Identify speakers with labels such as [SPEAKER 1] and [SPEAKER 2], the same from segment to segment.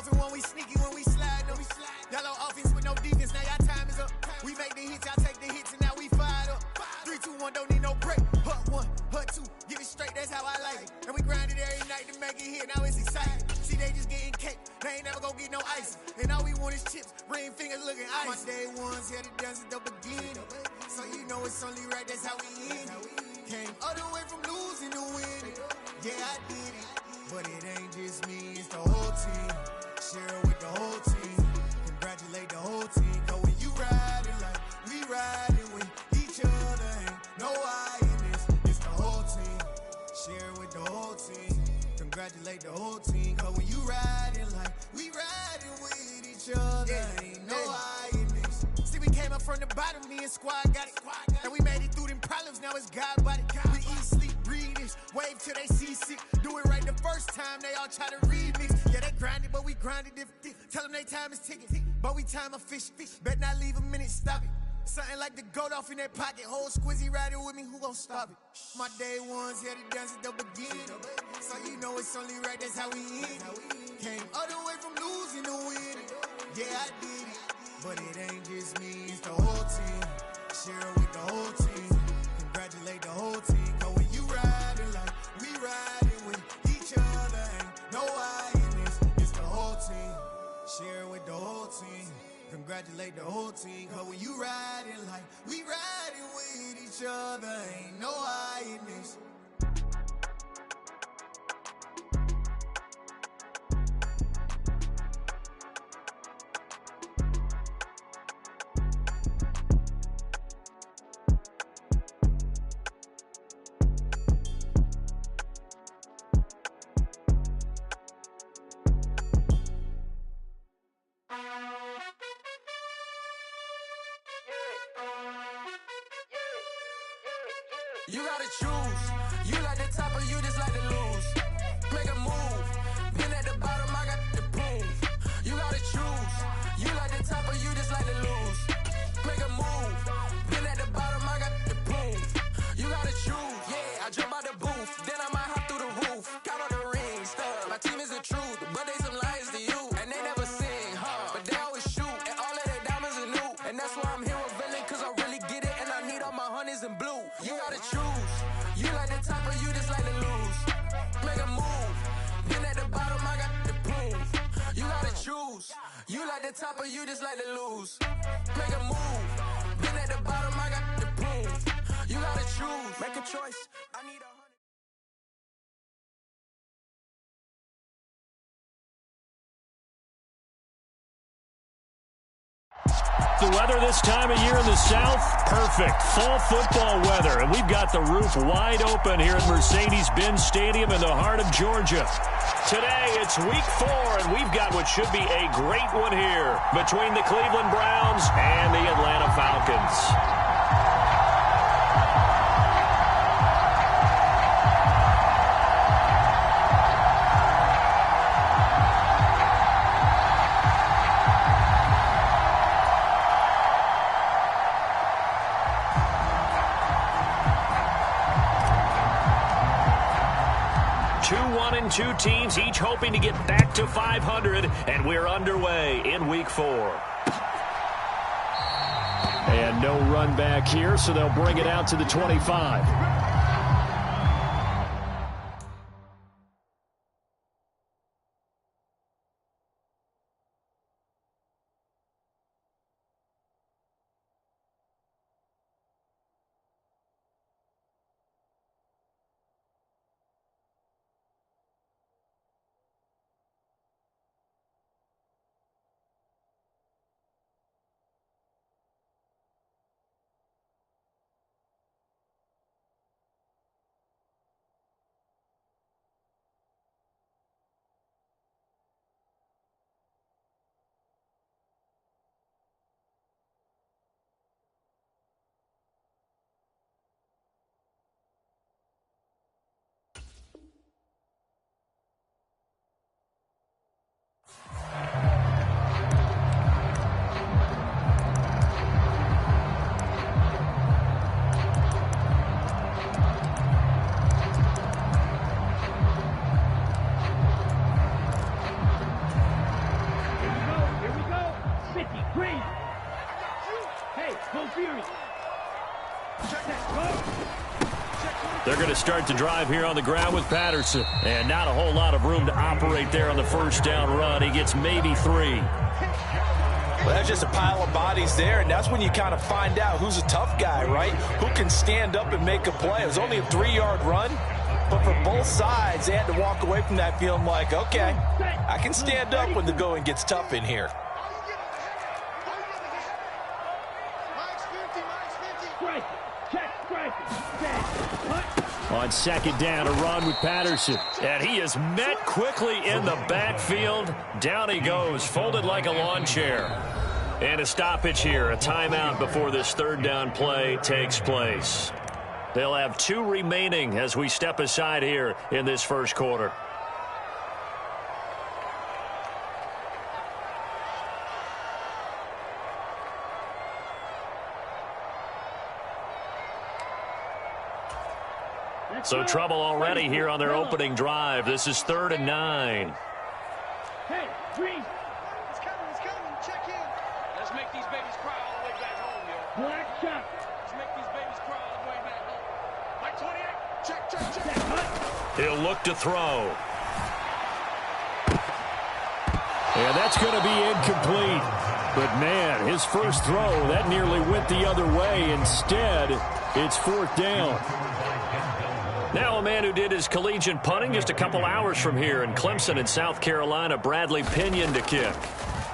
[SPEAKER 1] Buffing when we sneaky, when we slide. Y'all on offense with no defense, now y'all time is up. We make the hits, y'all take the hits, and now we fired up. 3, 2, 1, don't need no break. Hut 1, hut 2, get it straight, that's how I like it. And we grind it every night to make it hit, now it's exciting. See, they just getting cake, they ain't never gonna get no ice. And all we want is chips, ring fingers looking ice. My day ones had it done since the beginning. So you know it's only right, that's how we end it. Came all the way from losing to winning. Yeah, I did it, but it ain't just me, it's the whole team. Share it with the whole team. Congratulate the whole team. Cause when you riding like we riding with each other, ain't no I in this, it's the whole team. Share it with the whole team. Congratulate the whole team. Cause when you riding like we riding with each other, ain't no I in this. See, we came up from the bottom, me and squad got it. And we made it through them problems, now it's God body. We eat, sleep, breathe this, wave till they see sick. Do it right the first time, they all try to remix. Yeah, they grinded, but we grinded different. Tell them they time is ticking, but we time a fish. Bet not leave a minute, stop it. Something like the goat off in that pocket. Whole squizzy riding with me, who gon' stop it? My day ones had it done since the beginning. So you know it's only right, that's how we end it. Came all the way from losing to winning. Yeah, I did it, but it ain't just me, it's the whole team. Share it with the whole team. Congratulate the whole team. Cause when you riding like we riding with each other, ain't no I in this, it's the whole team. Share it with the whole team. Congratulate the whole team. Cause when you riding like we riding with each other, ain't no I in this.
[SPEAKER 2] You gotta choose. You like the top or you just like to lose. Make a move. Been at the bottom, I got the proof. You gotta choose. You like the top or you just like to lose. Make a move. Been at the bottom, I got the proof. You gotta choose. Yeah, I jump out the booth. Then I might hop through the roof. Count on the rings, stuff. My team is the truth, but they some liars to you. And they never sing, but they always shoot. And all of their diamonds are new. And that's why I'm here with villain, cause I really get it. And I need all my honeys in blue. You gotta choose. You like the top or you just like to lose. Make a move. Been at the bottom, I got the proof. You gotta choose. You like the top or you just like to lose. Make a move. Been at the bottom, I got the proof. You gotta choose. Make a choice. I need 100.
[SPEAKER 3] The weather this time of year in the South, perfect. Fall football weather, and we've got the roof wide open here at Mercedes-Benz Stadium in the heart of Georgia. Today, it's week 4, and we've got what should be a great one here between the Cleveland Browns and the Atlanta Falcons. Two teams each hoping to get back to 500, and we're underway in week 4. And no run back here, so they'll bring it out to the 25. They're going to start the drive here on the ground with Patterson. And not a whole lot of room to operate there on the first down run. He gets maybe 3.
[SPEAKER 4] Well, that's just a pile of bodies there, and that's when you kind of find out who's a tough guy, right? Who can stand up and make a play. It was only a 3-yard run, but for both sides, they had to walk away from that feeling like, okay, I can stand up when the going gets tough in here.
[SPEAKER 3] On second down, a run with Patterson. And he is met quickly in the backfield. Down he goes, folded like a lawn chair. And a stoppage here, a timeout before this third down play takes place. They'll have 2 remaining as we step aside here in this first quarter. So trouble already here on their opening drive. This is 3rd and 9.
[SPEAKER 5] Hey, Green. It's coming. Check in. Let's make these babies cry all the way back home, yo. Black shot. Let's make these babies cry all the way back home. Mike 28. Check.
[SPEAKER 3] He'll look to throw. And that's going to be incomplete. But, man, his first throw, that nearly went the other way. Instead, it's 4th down. Now a man who did his collegiate punting just a couple hours from here in Clemson in South Carolina, Bradley Pinion to kick.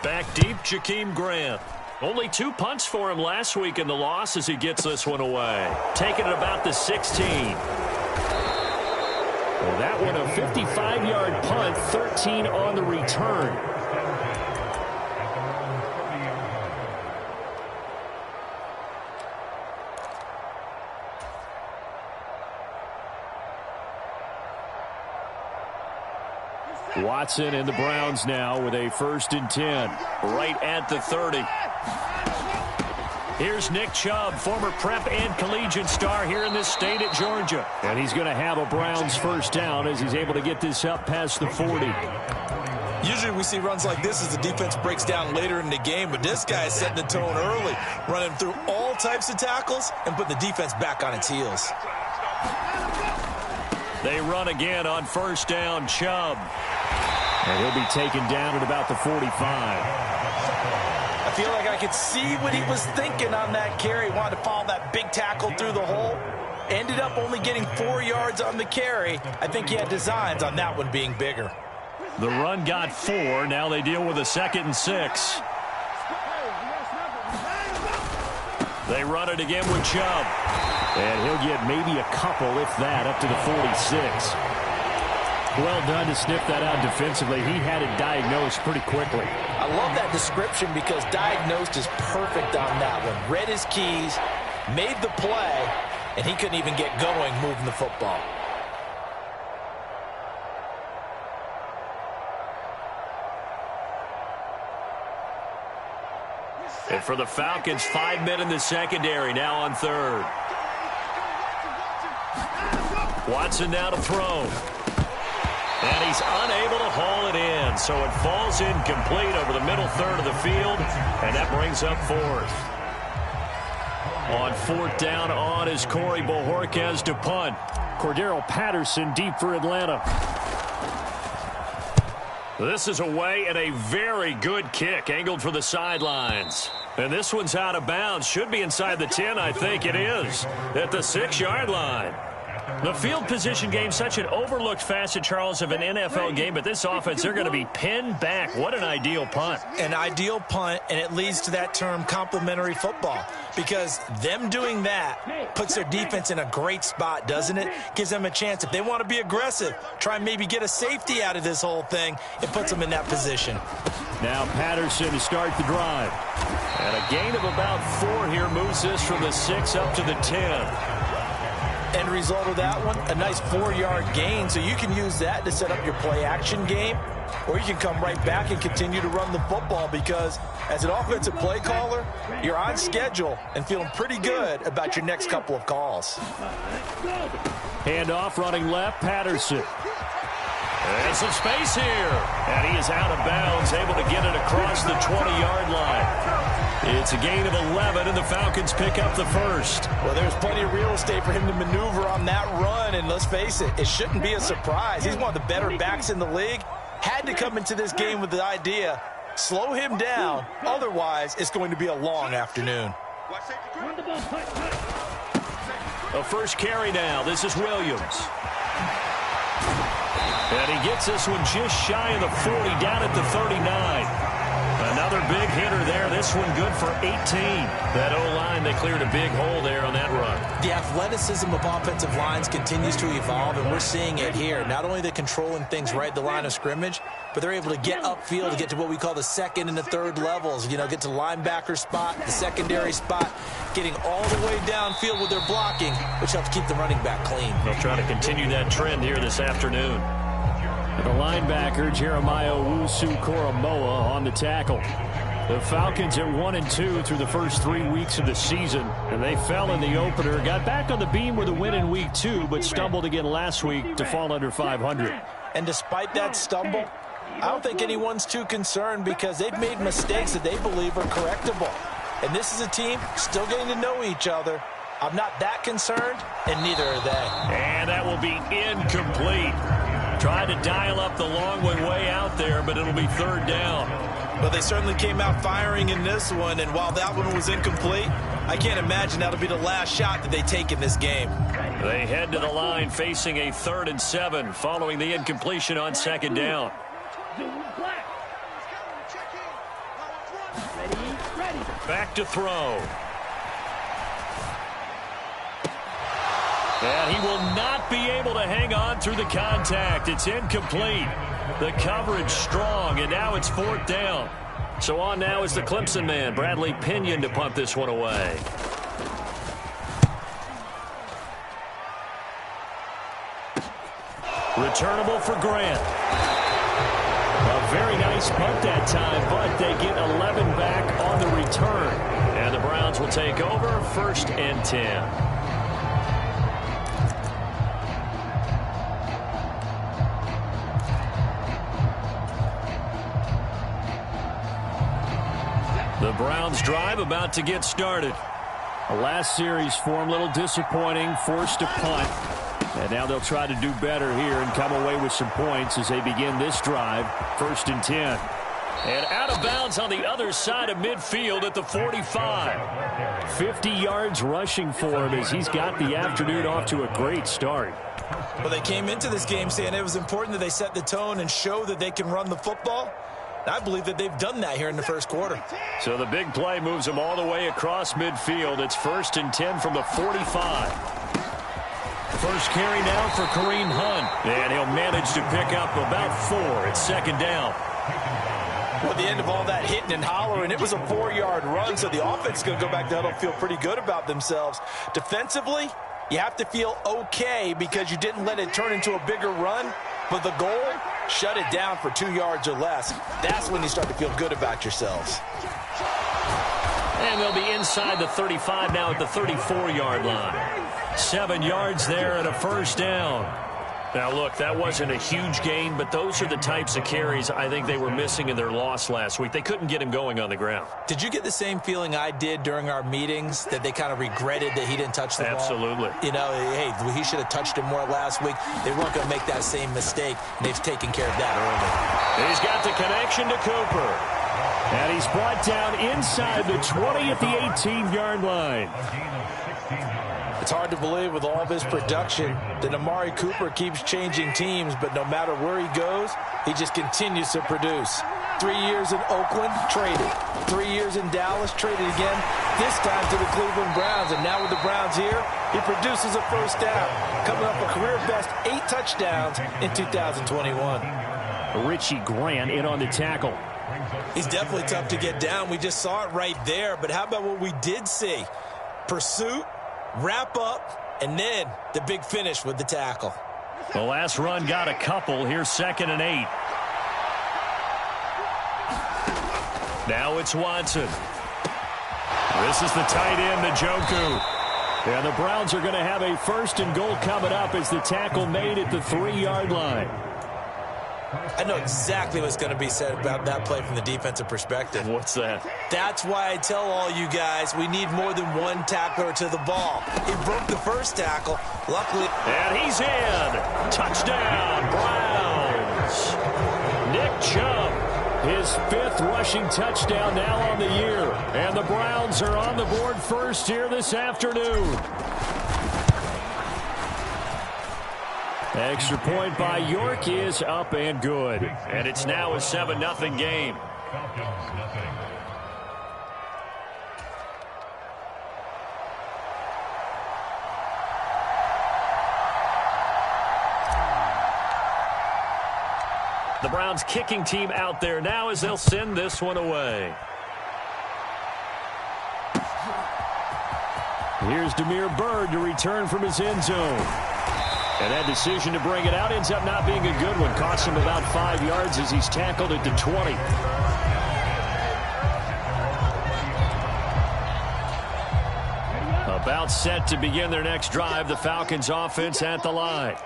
[SPEAKER 3] Back deep, Jakeem Grant. Only 2 punts for him last week in the loss as he gets this one away. Taking it about the 16. Well, that one a 55-yard punt, 13 on the return. Watson and the Browns now with a 1st and 10. Right at the 30. Here's Nick Chubb, former prep and collegiate star here in this state at Georgia. And he's going to have a Browns first down as he's able to get this up past the 40.
[SPEAKER 4] Usually we see runs like this as the defense breaks down later in the game, but this guy is setting the tone early, running through all types of tackles and putting the defense back on its heels.
[SPEAKER 3] They run again on first down, Chubb. And he'll be taken down at about the 45.
[SPEAKER 4] I feel like I could see what he was thinking on that carry. Wanted to follow that big tackle through the hole. Ended up only getting 4 yards on the carry. I think he had designs on that one being bigger.
[SPEAKER 3] The run got 4. Now they deal with a 2nd and 6. They run it again with Chubb. And he'll get maybe a couple, if that, up to the 46. Well done to sniff that out defensively. He had it diagnosed pretty quickly.
[SPEAKER 4] I love that description because diagnosed is perfect on that one. Read his keys, made the play, and he couldn't even get going moving the football.
[SPEAKER 3] And for the Falcons, 5 men in the secondary, now on 3rd. Watson now to throw. And he's unable to haul it in, so it falls incomplete over the middle 3rd of the field, and that brings up 4th. On 4th down on is Corey Bojorquez to punt. Cordero Patterson deep for Atlanta. This is away and a very good kick, angled for the sidelines. And this one's out of bounds. Should be inside the 10, I think it is, at the 6-yard line. The field position game, such an overlooked facet, Charles, of an NFL game, but this offense, they're going to be pinned back. What an ideal punt.
[SPEAKER 4] An ideal punt, and it leads to that term complementary football, because them doing that puts their defense in a great spot, doesn't it? Gives them a chance, if they want to be aggressive, try and maybe get a safety out of this whole thing. It puts them in that position.
[SPEAKER 3] Now Patterson to start the drive. And a gain of about 4 here moves this from the 6 up to the 10.
[SPEAKER 4] End result of that one, a nice 4-yard gain, so you can use that to set up your play-action game, or you can come right back and continue to run the football, because as an offensive play caller, you're on schedule and feeling pretty good about your next couple of calls.
[SPEAKER 3] Handoff running left, Patterson. And some space here. And he is out of bounds, able to get it across the 20-yard line. It's a gain of 11, and the Falcons pick up the first.
[SPEAKER 4] Well, there's plenty of real estate for him to maneuver on that run, and let's face it, it shouldn't be a surprise. He's one of the better backs in the league. Had to come into this game with the idea, slow him down, otherwise it's going to be a long afternoon.
[SPEAKER 3] A first carry now. This is Williams. And he gets this one just shy of the 40, down at the 39. Another big hitter there. This one good for 18. That O-line, they cleared a big hole there on that run.
[SPEAKER 4] The athleticism of offensive lines continues to evolve, and we're seeing it here. Not only they're controlling things right at the line of scrimmage, but they're able to get upfield to get to what we call the second and the third levels. You know, get to linebacker spot, the secondary spot, getting all the way downfield with their blocking, which helps keep the running back clean.
[SPEAKER 3] They'll try to continue that trend here this afternoon. The linebacker, Jeremiah Owusu-Koramoah, on the tackle. The Falcons are 1-2 through the first 3 weeks of the season, and they fell in the opener. Got back on the beam with a win in week 2, but stumbled again last week to fall under 500.
[SPEAKER 4] And despite that stumble, I don't think anyone's too concerned because they've made mistakes that they believe are correctable. And this is a team still getting to know each other. I'm not that concerned, and neither are they.
[SPEAKER 3] And that will be incomplete. Tried to dial up the long way out there, but it'll be third down.
[SPEAKER 4] Well, they certainly came out firing in this one, and while that one was incomplete, I can't imagine that'll be the last shot that they take in this game.
[SPEAKER 3] They head to the line facing a 3rd and 7 following the incompletion on second down. Back to throw. And he will not be able to hang on through the contact. It's incomplete. The coverage strong, and now it's 4th down. So on now is the Clemson man, Bradley Pinion, to punt this one away. Returnable for Grant. A very nice punt that time, but they get 11 back on the return. And the Browns will take over 1st and 10. The Browns drive about to get started. The last series for them, a little disappointing, forced to punt. And now they'll try to do better here and come away with some points as they begin this drive, 1st and 10. And out of bounds on the other side of midfield at the 45. 50 yards rushing for him as he's got the afternoon off to a great start.
[SPEAKER 4] Well, they came into this game saying it was important that they set the tone and show that they can run the football. I believe that they've done that here in the first quarter.
[SPEAKER 3] So the big play moves them all the way across midfield. It's 1st and 10 from the 45. First carry now for Kareem Hunt. And he'll manage to pick up about 4. It's 2nd down.
[SPEAKER 4] Well, at the end of all that hitting and hollering, it was a 4-yard run, so the offense is going to go back to huddle, feel pretty good about themselves. Defensively, you have to feel okay because you didn't let it turn into a bigger run. But the goal, shut it down for 2 yards or less. That's when you start to feel good about yourselves.
[SPEAKER 3] And they'll be inside the 35 now at the 34-yard line. 7 yards there and a 1st down. Now, look, that wasn't a huge gain, but those are the types of carries I think they were missing in their loss last week. They couldn't get him going on the ground.
[SPEAKER 4] Did you get the same feeling I did during our meetings, that they kind of regretted that he didn't touch the ball?
[SPEAKER 3] Absolutely.
[SPEAKER 4] You know, hey, he should have touched him more last week. They weren't going to make that same mistake, and they've taken care of that early.
[SPEAKER 3] He's got the connection to Cooper. And he's brought down inside the 20 at the 18-yard line.
[SPEAKER 4] It's hard to believe with all of his production that Amari Cooper keeps changing teams, but no matter where he goes, he just continues to produce. 3 years in Oakland, traded. 3 years in Dallas, traded again, this time to the Cleveland Browns. And now with the Browns here, he produces a 1st down, coming up a career-best 8 touchdowns in 2021.
[SPEAKER 3] Richie Grant in on the tackle.
[SPEAKER 4] He's definitely tough to get down. We just saw it right there. But how about what we did see? Pursuit, wrap up, and then the big finish with the tackle.
[SPEAKER 3] The last run got a couple. Here's 2nd and 8. Now it's Watson. This is the tight end, Njoku. And the Browns are going to have a 1st and goal coming up as the tackle made at the 3-yard line.
[SPEAKER 4] I know exactly what's going to be said about that play from the defensive perspective.
[SPEAKER 3] What's that?
[SPEAKER 4] That's why I tell all you guys we need more than one tackler to the ball. He broke the first tackle. Luckily.
[SPEAKER 3] And he's in. Touchdown, Browns. Nick Chubb, his 5th rushing touchdown now on the year. And the Browns are on the board first here this afternoon. Extra point by York is up and good. And it's now a 7-0 game. The Browns kicking team out there now as they'll send this one away. Here's Damiere Byrd to return from his end zone. And that decision to bring it out ends up not being a good one. Costs him about 5 yards as he's tackled at the 20. About set to begin their next drive. The Falcons offense at the line.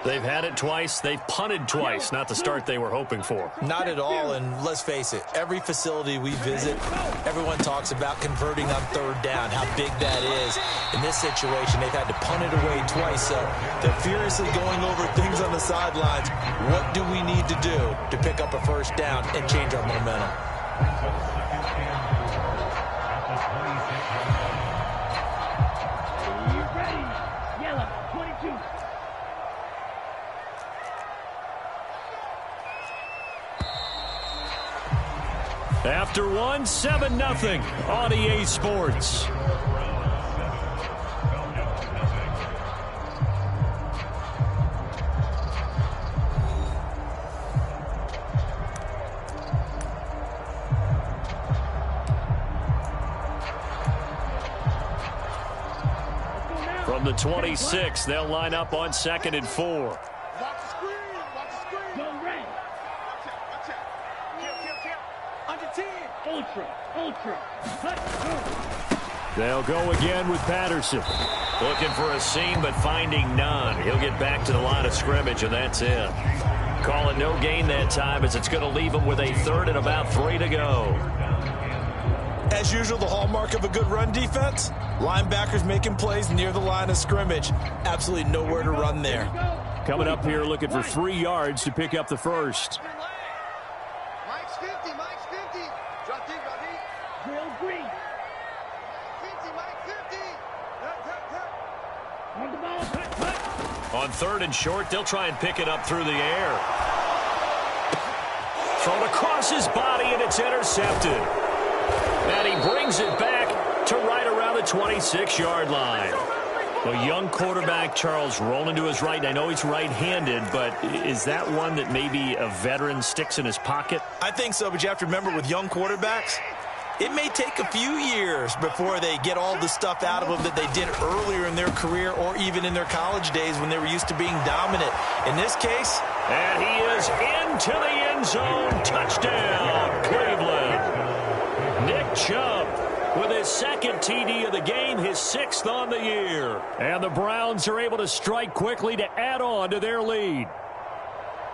[SPEAKER 3] They've had it twice. They've punted twice. Not the start they were hoping for.
[SPEAKER 4] Not at all, and let's face it, every facility we visit, everyone talks about converting on 3rd down, how big that is. In this situation, they've had to punt it away twice, so they're furiously going over things on the sidelines. What do we need to do to pick up a 1st down and change our momentum?
[SPEAKER 5] Yellow, 22.
[SPEAKER 3] After one, 7-0 on EA Sports. From the 26, they'll line up on 2nd and 4.
[SPEAKER 5] Watch the screen. Watch the screen. Go red. Watch out. Kill. Under 10. Ultra.
[SPEAKER 3] They'll go again with Patterson. Looking for a seam, but finding none. He'll get back to the line of scrimmage, and that's it. Calling no gain that time as it's going to leave him with a 3rd and about 3 to go.
[SPEAKER 4] As usual, the hallmark of a good run defense, linebackers making plays near the line of scrimmage. Absolutely nowhere to run there.
[SPEAKER 3] Coming up here looking for 3 yards to pick up the first.
[SPEAKER 5] Mike's 50. Drop deep. Drill green. 50, Mike 50. On the ball, cut.
[SPEAKER 3] On 3rd and short, they'll try and pick it up through the air. Thrown across his body, and it's intercepted. And he brings it back to right around the 26-yard line. A young quarterback, Charles, rolling to his right. I know he's right-handed, but is that one that maybe a veteran sticks in his pocket?
[SPEAKER 4] I think so, but you have to remember with young quarterbacks, it may take a few years before they get all the stuff out of them that they did earlier in their career or even in their college days when they were used to being dominant. In this case...
[SPEAKER 3] And he is into the end zone. Touchdown, Cleveland. Nick Chubb with his 2nd TD of the game, his 6th on the year. And the Browns are able to strike quickly to add on to their lead.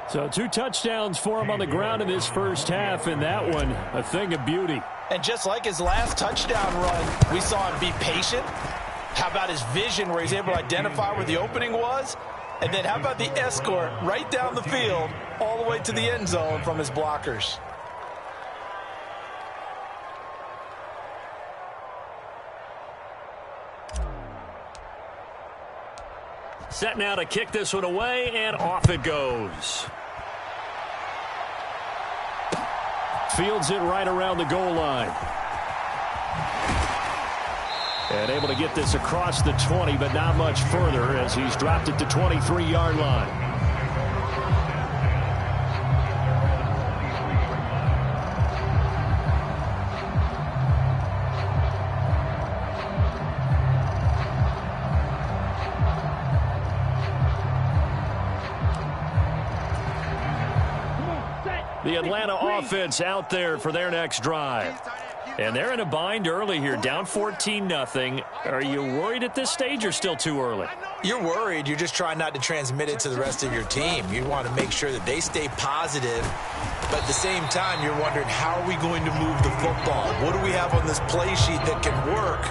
[SPEAKER 3] So 2 touchdowns for him on the ground in this first half, and that one a thing of beauty.
[SPEAKER 4] And just like his last touchdown run, we saw him be patient. How about his vision where he's able to identify where the opening was? And then how about the escort right down the field all the way to the end zone from his blockers?
[SPEAKER 3] Set now to kick this one away, and off it goes. Fields it right around the goal line. And able to get this across the 20, but not much further as he's dropped it to 23-yard line. The Atlanta offense out there for their next drive. And they're in a bind early here, down 14-0. Are you worried at this stage or still too early?
[SPEAKER 4] You're worried. You're just trying not to transmit it to the rest of your team. You want to make sure that they stay positive, but at the same time, you're wondering, how are we going to move the football? What do we have on this play sheet that can work?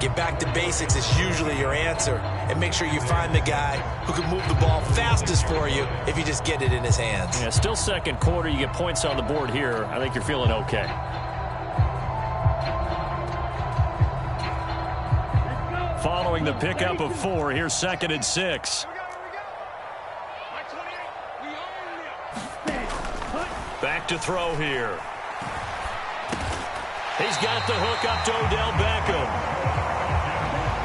[SPEAKER 4] Get back to basics is usually your answer, and make sure you find the guy who can move the ball fastest for you if you just get it in his hands.
[SPEAKER 3] Yeah, still second quarter. You get points on the board here. I think you're feeling okay. Following the pickup of 4, here's 2nd and 6. Back to throw here. He's got the hook up to Odell Beckham.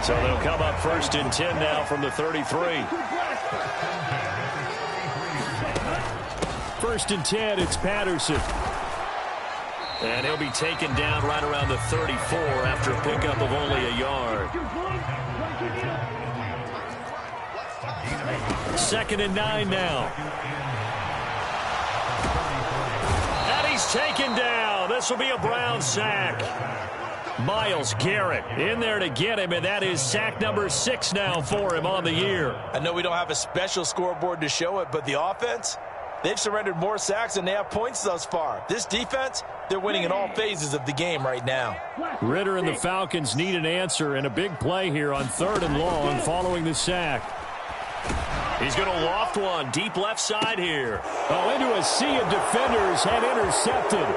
[SPEAKER 3] So they'll come up 1st and 10 now from the 33. 1st and 10, it's Patterson. And he'll be taken down right around the 34 after a pickup of only a yard. 2nd and 9 now. And he's taken down. This will be a Brown sack. Myles Garrett in there to get him, and that is sack number 6 now for him on the year.
[SPEAKER 4] I know we don't have a special scoreboard to show it, but the offense, they've surrendered more sacks than they have points thus far. This defense, they're winning in all phases of the game right now.
[SPEAKER 3] Ritter and the Falcons need an answer, and a big play here on 3rd and long following the sack. He's going to loft one deep left side here. Oh, into a sea of defenders and intercepted.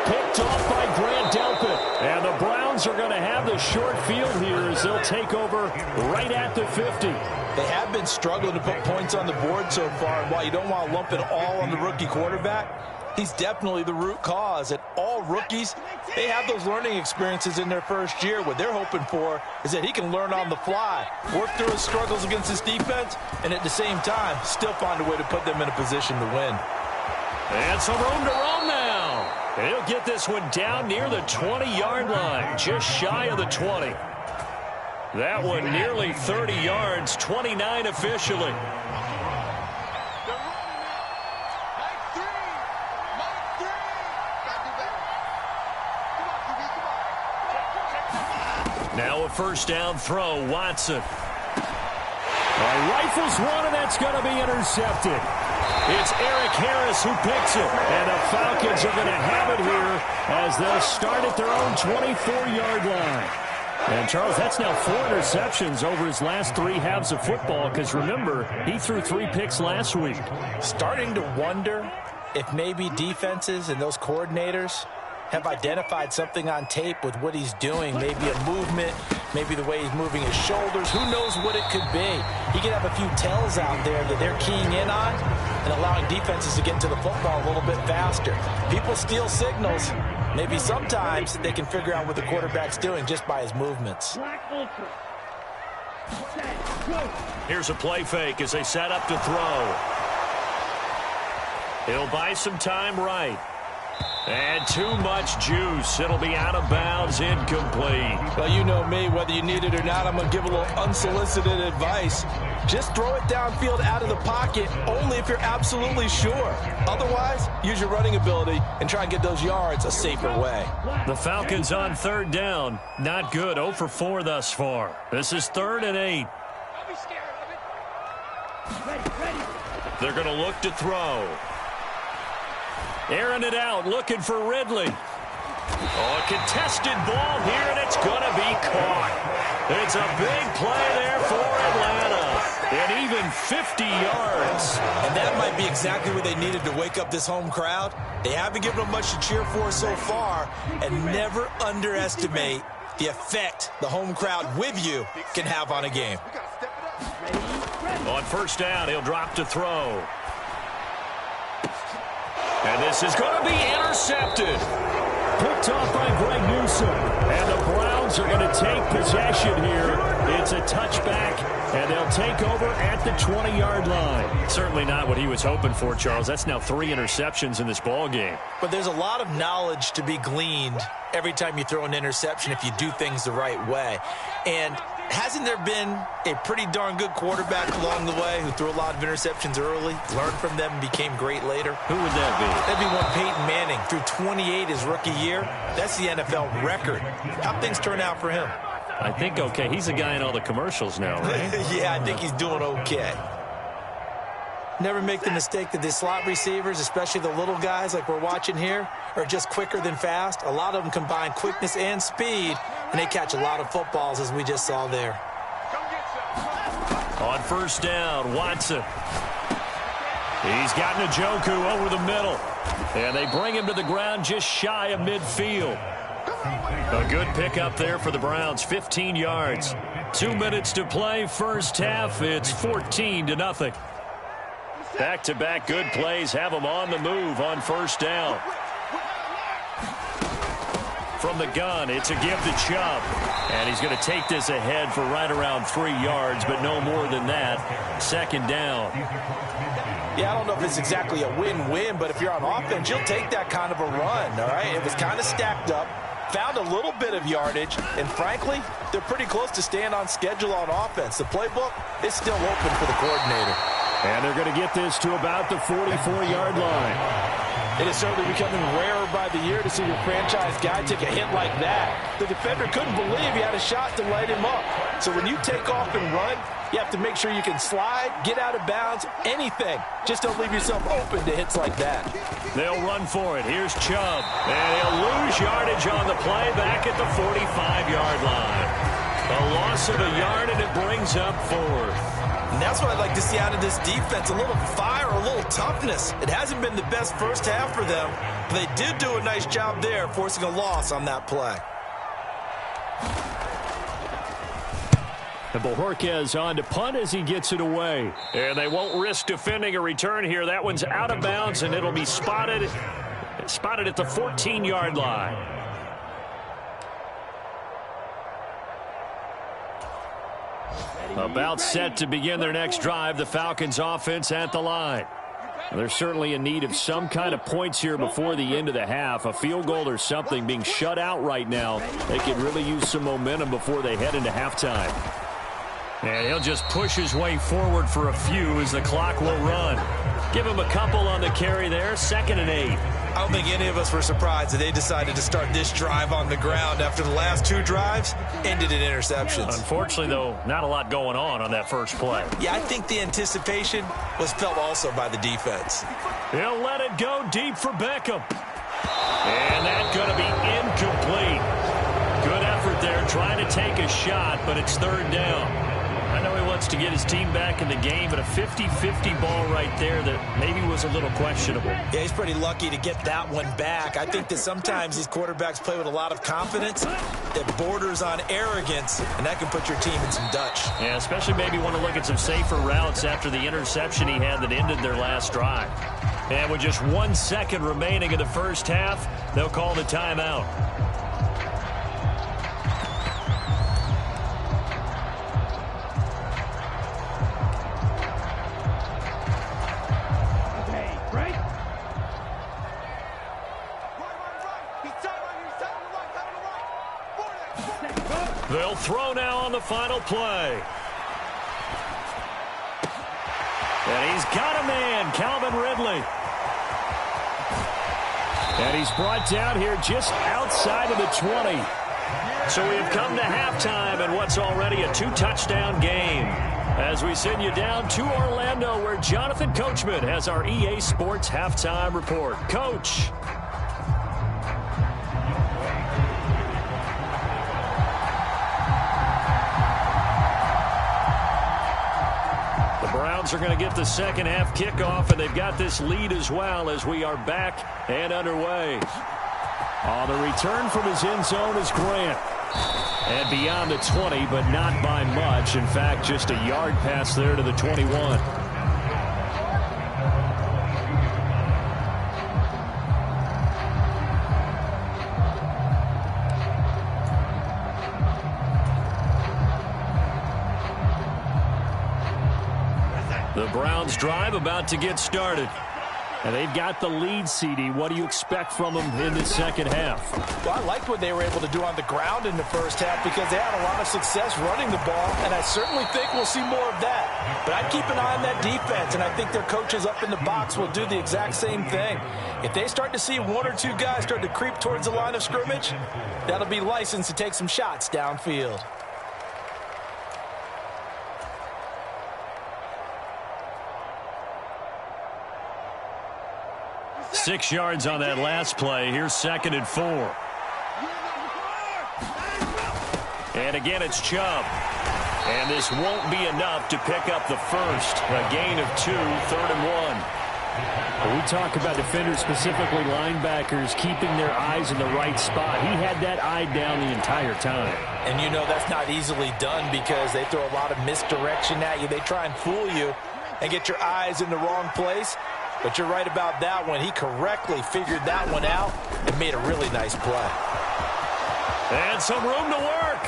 [SPEAKER 3] Picked off by Grant Delpit. And the Browns are going to have the short field here as they'll take over right at the 50.
[SPEAKER 4] They have been struggling to put points on the board so far, and while you don't want to lump it all on the rookie quarterback, he's definitely the root cause. And all rookies, they have those learning experiences in their first year. What they're hoping for is that he can learn on the fly, work through his struggles against his defense, and at the same time, still find a way to put them in a position to win.
[SPEAKER 3] And some room to roam now. And he'll get this one down near the 20-yard line, just shy of the 20. That one nearly 30 yards, 29 officially. Now a 1st down throw, Watson. Rifles one, and that's going to be intercepted. It's Eric Harris who picks it, and the Falcons are going to have it here as they'll start at their own 24-yard line. And, Charles, that's now 4 interceptions over his last 3 halves of football because, remember, he threw 3 picks last week.
[SPEAKER 4] Starting to wonder if maybe defenses and those coordinators have identified something on tape with what he's doing, maybe a movement, maybe the way he's moving his shoulders. Who knows what it could be? He could have a few tells out there that they're keying in on and allowing defenses to get to the football a little bit faster. People steal signals. Maybe sometimes they can figure out what the quarterback's doing just by his movements.
[SPEAKER 3] Here's a play fake as they set up to throw. He'll buy some time right. And too much juice. It'll be out of bounds, incomplete.
[SPEAKER 4] Well, you know me, whether you need it or not, I'm going to give a little unsolicited advice. Just throw it downfield out of the pocket, only if you're absolutely sure. Otherwise, use your running ability and try and get those yards a safer way.
[SPEAKER 3] The Falcons on 3rd down. Not good. 0 for 4 thus far. This is 3rd and 8.
[SPEAKER 5] Don't be scared of it.
[SPEAKER 3] They're going to look to throw. Airing it out, looking for Ridley. Oh, a contested ball here, and it's going to be caught. It's a big play there for Atlanta. And even 50 yards.
[SPEAKER 4] And that might be exactly what they needed to wake up this home crowd. They haven't given them much to cheer for so far, and never underestimate the effect the home crowd with you can have on a game.
[SPEAKER 3] On 1st down, he'll drop to throw. And this is going to be intercepted. Picked off by Greg Newsome. And the Browns are going to take possession here. It's a touchback, and they'll take over at the 20-yard line. Certainly not what he was hoping for, Charles. That's now 3 interceptions in this ball game.
[SPEAKER 4] But there's a lot of knowledge to be gleaned every time you throw an interception if you do things the right way. And hasn't there been a pretty darn good quarterback along the way who threw a lot of interceptions early, learned from them, and became great later?
[SPEAKER 3] Who would that be?
[SPEAKER 4] That'd be one Peyton Manning. Threw 28 his rookie year. That's the NFL record. How'd things turn out for him?
[SPEAKER 3] I think okay. He's a guy in all the commercials now, right?
[SPEAKER 4] Yeah, I think he's doing okay. Never make the mistake that the slot receivers, especially the little guys like we're watching here, are just quicker than fast. A lot of them combine quickness and speed, and they catch a lot of footballs, as we just saw there.
[SPEAKER 3] On first down, Watson. He's got Njoku over the middle. And they bring him to the ground just shy of midfield. A good pickup there for the Browns, 15 yards. 2 minutes to play, first half. It's 14-0. Back-to-back good plays have them on the move on first down. From the gun, it's a give to Chubb. And he's going to take this ahead for right around 3 yards, but no more than that. Second down.
[SPEAKER 4] Yeah, I don't know if it's exactly a win-win, but if you're on offense, you'll take that kind of a run, all right? It was kind of stacked up, found a little bit of yardage, and frankly, they're pretty close to staying on schedule on offense. The playbook is still open for the coordinator.
[SPEAKER 3] And they're going to get this to about the 44-yard line.
[SPEAKER 4] It is certainly becoming rarer by the year to see your franchise guy take a hit like that. The defender couldn't believe he had a shot to light him up. So when you take off and run, you have to make sure you can slide, get out of bounds, anything. Just don't leave yourself open to hits like that.
[SPEAKER 3] They'll run for it. Here's Chubb. And he'll lose yardage on the play back at the 45-yard line. A loss of a yard, and it brings up fourth.
[SPEAKER 4] And that's what I'd like to see out of this defense, a little fire, a little toughness. It hasn't been the best first half for them, but they did do a nice job there, forcing a loss on that play.
[SPEAKER 3] And Bojorquez on to punt as he gets it away. And they won't risk defending a return here. That one's out of bounds, and it'll be spotted at the 14-yard line. About set to begin their next drive, the Falcons offense at the line. They're certainly in need of some kind of points here before the end of the half. A field goal or something, being shut out right now. They could really use some momentum before they head into halftime. And he'll just push his way forward for a few as the clock will run. Give him a couple on the carry there, 2nd and 8.
[SPEAKER 4] I don't think any of us were surprised that they decided to start this drive on the ground after the last 2 drives ended in interceptions.
[SPEAKER 3] Unfortunately, though, not a lot going on that first play.
[SPEAKER 4] Yeah, I think the anticipation was felt also by the defense.
[SPEAKER 3] He'll let it go deep for Beckham. And that's going to be incomplete. Good effort there trying to take a shot, but it's 3rd down. I know he wants to get his team back in the game, but a 50-50 ball right there that maybe was a little questionable.
[SPEAKER 4] Yeah, he's pretty lucky to get that one back. I think that sometimes these quarterbacks play with a lot of confidence that borders on arrogance, and that can put your team in some Dutch.
[SPEAKER 3] Yeah, especially maybe want to look at some safer routes after the interception he had that ended their last drive. And with just 1 second remaining in the first half, they'll call the timeout. They'll throw now on the final play. And he's got a man, Calvin Ridley. And he's brought down here just outside of the 20. So we have come to halftime in what's already a 2-touchdown game. As we send you down to Orlando, where Jonathan Coachman has our EA Sports halftime report. Coach. Browns are going to get the second half kickoff, and they've got this lead as well as we are back and underway. On the return from his end zone is Grant. And beyond the 20, but not by much. In fact, just a yard pass there to the 21. The Browns drive about to get started. And they've got the lead, CD. What do you expect from them in the second half?
[SPEAKER 4] Well, I liked what they were able to do on the ground in the first half because they had a lot of success running the ball, and I certainly think we'll see more of that. But I'd keep an eye on that defense, and I think their coaches up in the box will do the exact same thing. If they start to see one or two guys start to creep towards the line of scrimmage, that'll be licensed to take some shots downfield.
[SPEAKER 3] 6 yards on that last play. Here's 2nd and 4. And again, it's Chubb. And this won't be enough to pick up the first. A gain of 2, 3rd and 1. When we talk about defenders, specifically linebackers, keeping their eyes in the right spot. He had that eye down the entire time.
[SPEAKER 4] And you know that's not easily done because they throw a lot of misdirection at you. They try and fool you and get your eyes in the wrong place. But you're right about that one. He correctly figured that one out and made a really nice play.
[SPEAKER 3] And some room to work.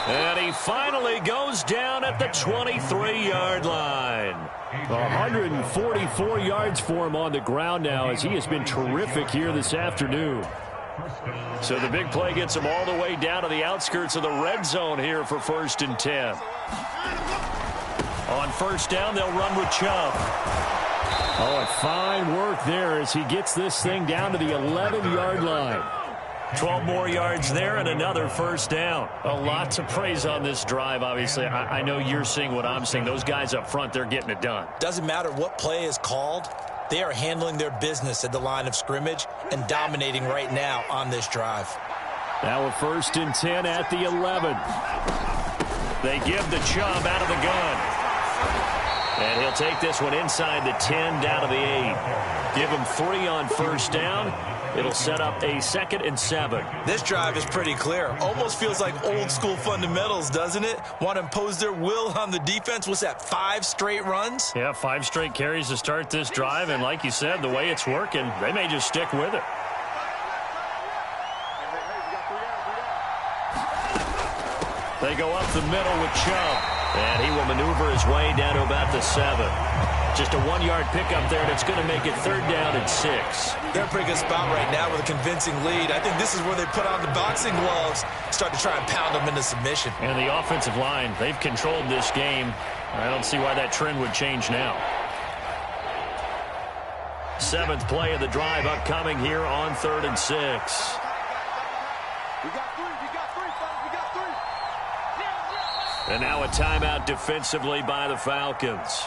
[SPEAKER 3] And he finally goes down at the 23-yard line. 144 yards for him on the ground now as he has been terrific here this afternoon. So the big play gets him all the way down to the outskirts of the red zone here for 1st and 10. On 1st down, they'll run with Chubb. Oh, and fine work there as he gets this thing down to the 11-yard line. 12 more yards there and another 1st down. A lot to praise on this drive, obviously. I know you're seeing what I'm seeing. Those guys up front, they're getting it done.
[SPEAKER 4] Doesn't matter what play is called. They are handling their business at the line of scrimmage and dominating right now on this drive.
[SPEAKER 3] Now with 1st and 10 at the 11. They give the Chubb out of the gun. And he'll take this one inside the 10 down to the 8. Give him 3 on 1st down. It'll set up a 2nd and 7.
[SPEAKER 4] This drive is pretty clear. Almost feels like old school fundamentals, doesn't it? Want to impose their will on the defense. What's that, 5 straight runs?
[SPEAKER 3] Yeah, 5 straight carries to start this drive. And like you said, the way it's working, they may just stick with it. They go up the middle with Chubb. And he will maneuver his way down to about the 7. Just a 1-yard pickup there, and it's going to make it 3rd down and 6.
[SPEAKER 4] They're in a pretty good spot right now with a convincing lead. I think this is where they put on the boxing gloves, start to try and pound them into submission.
[SPEAKER 3] And the offensive line, they've controlled this game. I don't see why that trend would change now. 7th play of the drive upcoming here on 3rd and 6. And now a timeout defensively by the Falcons.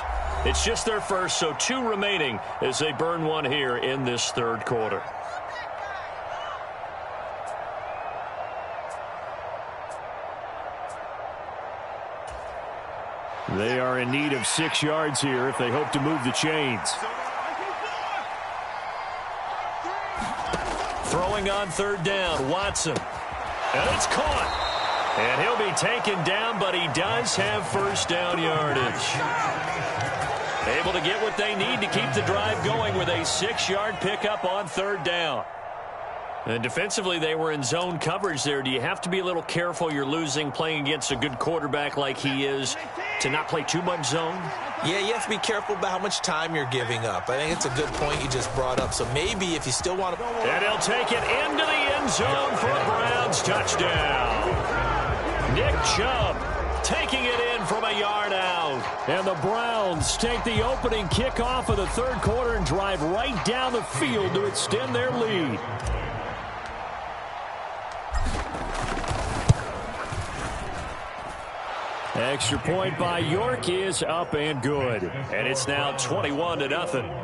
[SPEAKER 3] It's just their first, so 2 remaining as they burn one here in this 3rd quarter. They are in need of 6 yards here if they hope to move the chains. Throwing on 3rd down, Watson. And it's caught. And he'll be taken down, but he does have 1st down yardage. Able to get what they need to keep the drive going with a 6-yard pickup on 3rd down. And defensively, they were in zone coverage there. Do you have to be a little careful you're losing playing against a good quarterback like he is to not play too much zone?
[SPEAKER 4] Yeah, you have to be careful about how much time you're giving up. I think it's a good point you just brought up. So maybe if you still want to...
[SPEAKER 3] And he'll take it into the end zone for a Browns touchdown. Nick Chubb taking it in from a yard out. And the Browns take the opening kickoff of the 3rd quarter and drive right down the field to extend their lead. Extra point by York is up and good. And it's now 21-0.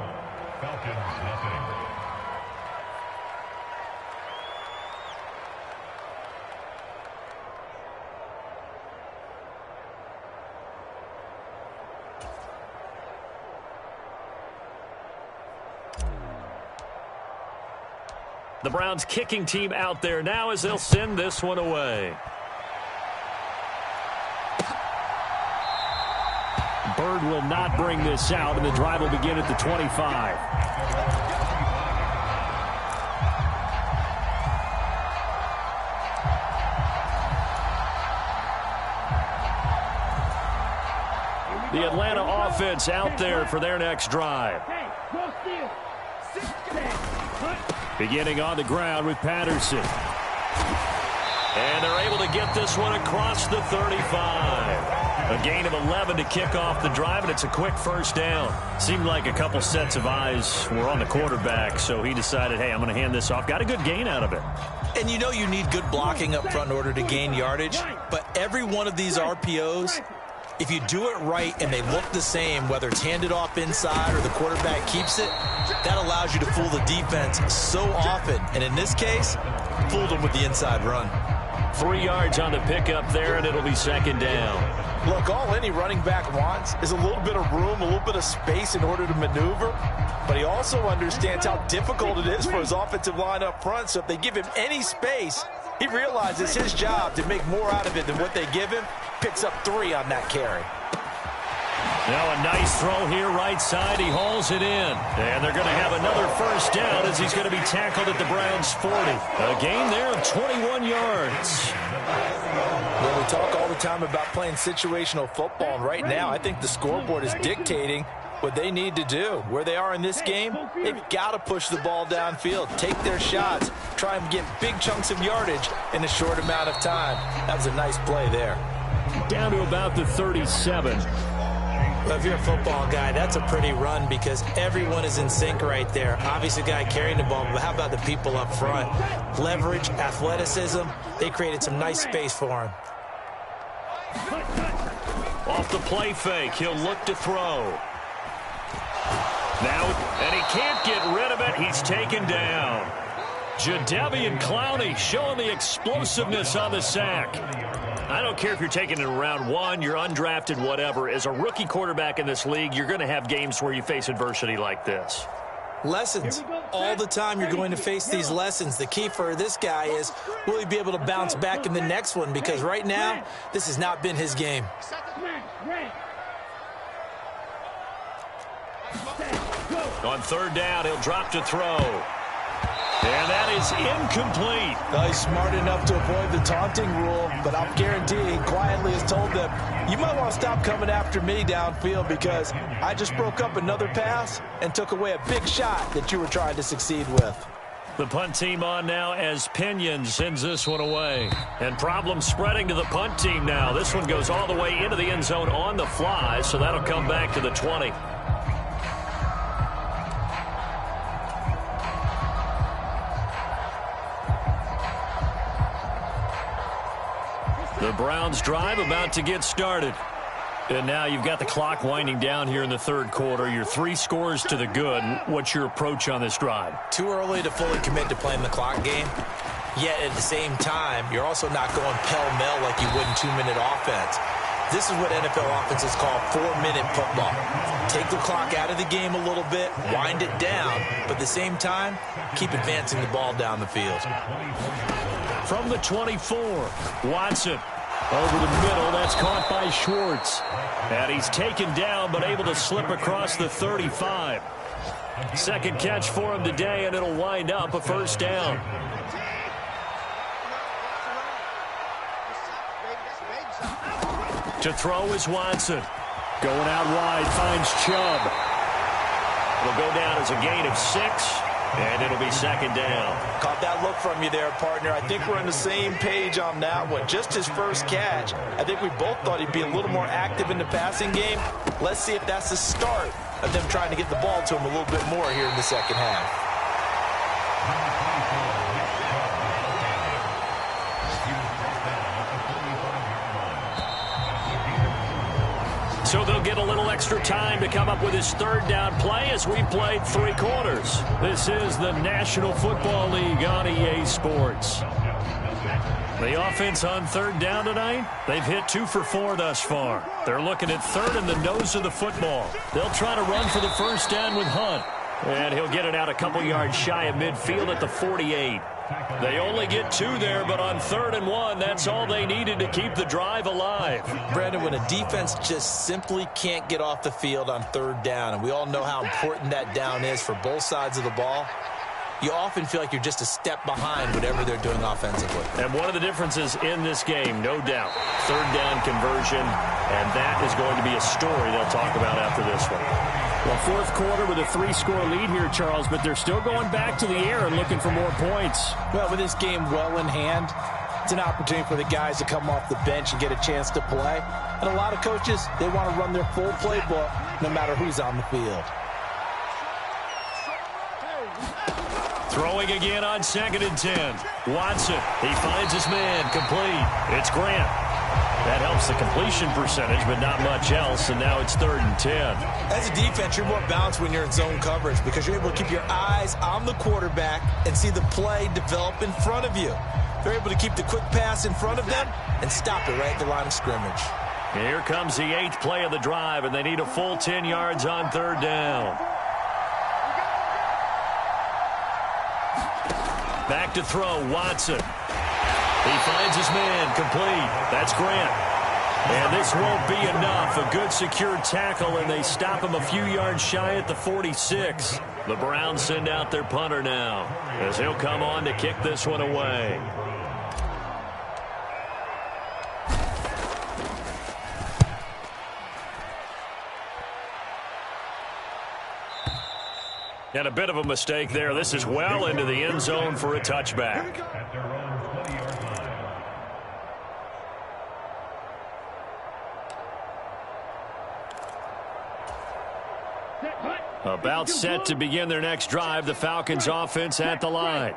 [SPEAKER 3] The Browns kicking team out there now as they'll send this one away. Bird will not bring this out, and the drive will begin at the 25.
[SPEAKER 5] Here we
[SPEAKER 3] The Atlanta offense out there for their next drive. Beginning on the ground with Patterson. And they're able to get this one across the 35. A gain of 11 to kick off the drive, and it's a quick first down. Seemed like a couple sets of eyes were on the quarterback, so he decided, hey, I'm going to hand this off. Got a good gain out of it.
[SPEAKER 4] And you know you need good blocking up front in order to gain yardage, but every one of these RPOs, if you do it right and they look the same, whether it's handed off inside or the quarterback keeps it, that allows you to fool the defense so often. And in this case, fooled them with the inside run.
[SPEAKER 3] 3 yards on the pickup there, and it'll be second down.
[SPEAKER 4] Look, all any running back wants is a little bit of room, a little bit of space in order to maneuver. But he also understands how difficult it is for his offensive line up front. So if they give him any space, he realizes his job to make more out of it than what they give him. Picks up 3 on that carry.
[SPEAKER 3] Now a nice throw here right side. He hauls it in. And they're going to have another first down as he's going to be tackled at the Browns' 40. A gain there of 21 yards.
[SPEAKER 4] Well, we talk all the time about playing situational football. And right now, I think the scoreboard is dictating what they need to do. Where they are in this game, they've got to push the ball downfield, take their shots, try and get big chunks of yardage in a short amount of time. That was a nice play there.
[SPEAKER 3] Down to about the 37.
[SPEAKER 6] Well, if you're a football guy, that's a pretty run because everyone is in sync right there. Obviously, the guy carrying the ball, but how about the people up front? Leverage, athleticism, they created some nice space for him.
[SPEAKER 3] Off the play fake, he'll look to throw. Now, and he can't get rid of it. He's taken down. Jadeveon Clowney showing the explosiveness on the sack. I don't care if you're taking it in round 1, you're undrafted, whatever. As a rookie quarterback in this league, you're going to have games where you face adversity like this.
[SPEAKER 6] Lessons. All the time you're going to face these lessons. The key for this guy is, will he be able to bounce back in the next one? Because right now, this has not been his game.
[SPEAKER 3] On third down, he'll drop to throw. And that is incomplete.
[SPEAKER 4] Well, he's smart enough to avoid the taunting rule, but I'll guarantee he quietly has told them, you might want to stop coming after me downfield because I just broke up another pass and took away a big shot that you were trying to succeed with.
[SPEAKER 3] The punt team on now as Pinion sends this one away. And problems spreading to the punt team now. This one goes all the way into the end zone on the fly, so that'll come back to the 20. The Browns drive about to get started. And now you've got the clock winding down here in the third quarter. You're 3 scores to the good. What's your approach on this drive?
[SPEAKER 6] Too early to fully commit to playing the clock game. Yet at the same time, you're also not going pell-mell like you would in 2-minute offense. This is what NFL offenses call 4-minute football. Take the clock out of the game a little bit, wind it down, but at the same time, keep advancing the ball down the field.
[SPEAKER 3] From the 24, Watson over the middle. That's caught by Schwartz. And he's taken down but able to slip across the 35. Second catch for him today, and it'll wind up a first down. To throw is Watson. Going out wide, finds Chubb. It'll go down as a gain of 6. And it'll be second down.
[SPEAKER 4] Caught that look from you there, partner. I think we're on the same page on that one. Just his first catch. I think we both thought he'd be a little more active in the passing game. Let's see if that's the start of them trying to get the ball to him a little bit more here in the second half.
[SPEAKER 3] So they'll get a little extra time to come up with his third down play as we played 3 quarters. This is the National Football League on EA Sports. The offense on third down tonight, they've hit 2 for 4 thus far. They're looking at third in the nose of the football. They'll try to run for the first down with Hunt. And he'll get it out a couple yards shy of midfield at the 48. They only get 2 there, but on 3rd and 1, that's all they needed to keep the drive alive.
[SPEAKER 6] Brandon, when a defense just simply can't get off the field on 3rd down, and we all know how important that down is for both sides of the ball, you often feel like you're just a step behind whatever they're doing offensively.
[SPEAKER 3] And one of the differences in this game, no doubt, third down conversion, and that is going to be a story they'll talk about after this one. Well, fourth quarter with a 3-score lead here, Charles, but they're still going back to the air and looking for more points.
[SPEAKER 4] Well, with this game well in hand, it's an opportunity for the guys to come off the bench and get a chance to play. And a lot of coaches, they want to run their full playbook no matter who's on the field.
[SPEAKER 3] Throwing again on 2nd and 10. Watson, he finds his man, complete. It's Grant. That helps the completion percentage, but not much else, and now it's 3rd and 10.
[SPEAKER 6] As a defense, you're more balanced when you're in zone coverage because you're able to keep your eyes on the quarterback and see the play develop in front of you. They're able to keep the quick pass in front of them and stop it right at the line of scrimmage.
[SPEAKER 3] Here comes the 8th play of the drive, and they need a full 10 yards on 3rd down. Back to throw, Watson. He finds his man, complete. That's Grant. And this won't be enough. A good secure tackle, and they stop him a few yards shy at the 46. The Browns send out their punter now, as he'll come on to kick this one away. And a bit of a mistake there. This is well into the end zone for a touchback. About set to begin their next drive, the Falcons offense at the line.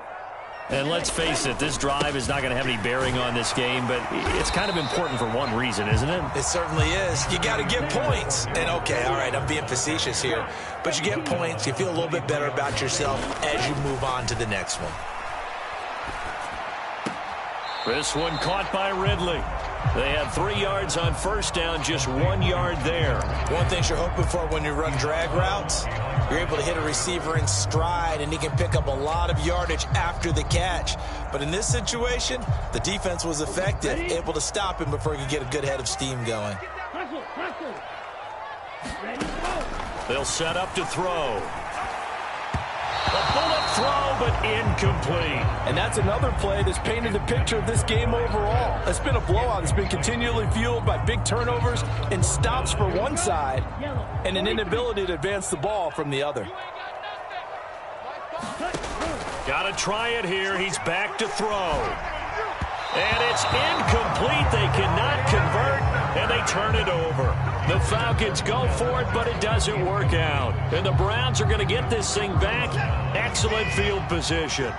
[SPEAKER 3] And let's face it, this drive is not going to have any bearing on this game, but it's kind of important for one reason, isn't it?
[SPEAKER 6] It certainly is. You got to get points. And, okay, all right, I'm being facetious here. But you get points, you feel a little bit better about yourself as you move on to the next one.
[SPEAKER 3] This one caught by Ridley. They had 3 yards on first down, just 1 yard there.
[SPEAKER 6] One thing you're hoping for when you run drag routes, you're able to hit a receiver in stride, and he can pick up a lot of yardage after the catch. But in this situation, the defense was effective, able to stop him before he could get a good head of steam going.
[SPEAKER 3] They'll set up to throw. A bullet throw, but incomplete.
[SPEAKER 4] And that's another play that's painted the picture of this game overall. It's been a blowout. It's been continually fueled by big turnovers and stops for one side and an inability to advance the ball from the other.
[SPEAKER 3] Got to try it here. He's back to throw. And it's incomplete. They cannot convert, and they turn it over. The Falcons go for it, but it doesn't work out. And the Browns are going to get this thing back. Excellent field position.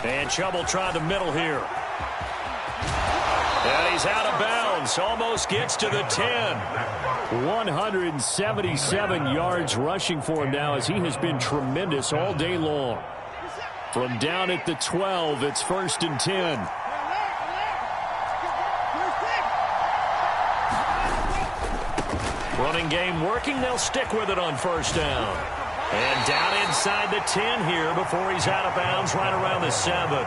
[SPEAKER 3] And Chubb will try the middle here. And he's out of bounds. Almost gets to the 10. 177 yards rushing for him now, as he has been tremendous all day long. From down at the 12, it's 1st and 10. Running game working. They'll stick with it on 1st down. And down inside the 10 here before he's out of bounds right around the 7.